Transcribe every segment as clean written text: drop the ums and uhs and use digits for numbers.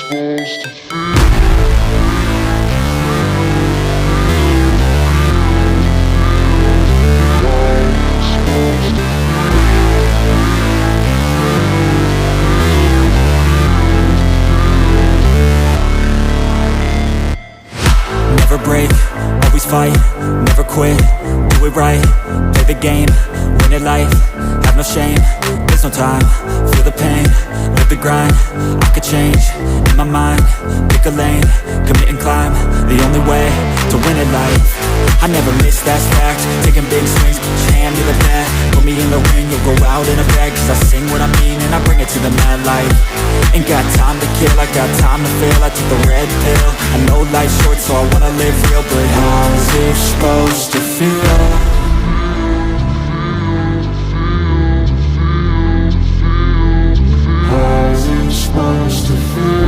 supposed to feel? Never break, always fight, never quit, do it right, play the game, win it life, have no shame, there's no time, feel the pain, live the grind, I could change, in my mind, pick a lane, commit and climb, the only way to win it life, I never miss, that's fact, taking big swings, put your hand to the bat, put me in the ring, you'll go out in a bag, cause I sing what I mean and I bring it to the mad light, ain't got time to kill, I got time to feel, I took the red pill, I know life's short so I wanna live real, but how's it supposed to feel? How's it supposed to feel?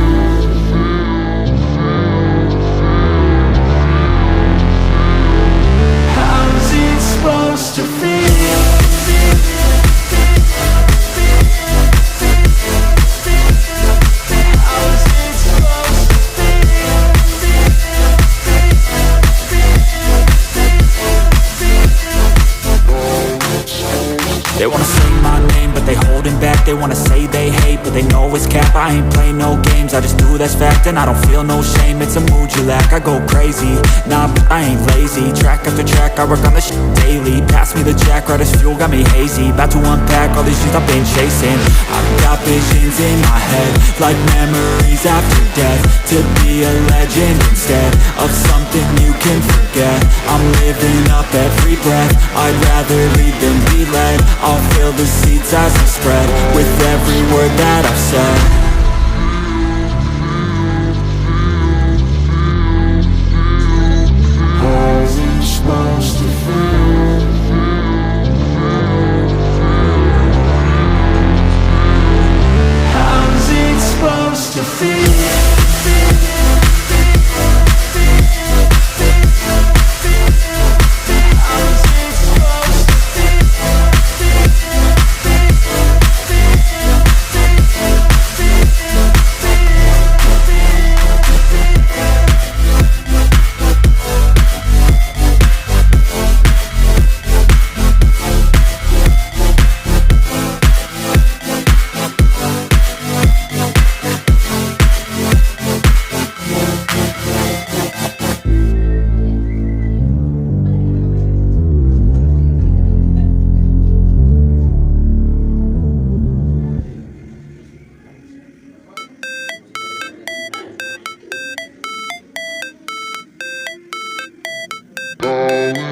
How's it supposed to feel? They wanna say my name, but they holding back. They wanna say they hate, but they know it's cap. I ain't play no games, I just do, that's fact. And I don't feel no shame, it's a mood you lack. I go crazy, nah, but I ain't lazy. Track after track, I work on this shit daily. Pass me the jack, right as fuel, got me hazy. About to unpack all these shit I've been chasing. I've got visions in my head, like memories after death. To be a legend instead of something you can forget. I'm living up every breath, I'd rather lead than be led. I'll fill the seeds as I spread with every word that I've said. How's it supposed to feel? How's it supposed to feel?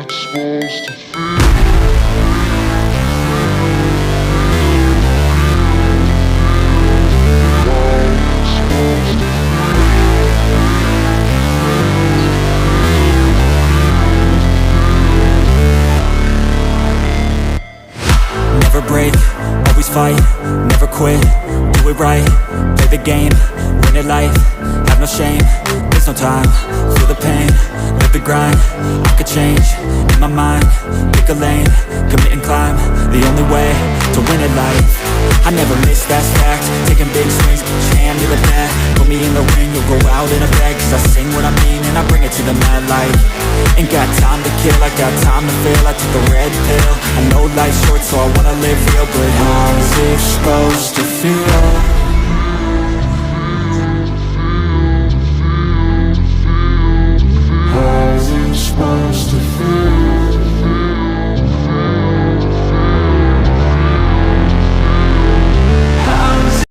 Supposed to feel. Never break, always fight, never quit, do it right, play the game, win it life, have no shame, there's no time, feel the pain, live the grind, I could change, in my mind, pick a lane, commit and climb, the only way to win it life, I never miss, that's fact, taking big swings, put your hand to the bat, put me in the ring, you'll go out in a bag, cause I sing what I mean and I bring it to the mad light, ain't got time to kill, I got time to feel, I took the red pill, I know life's short so I wanna live real, but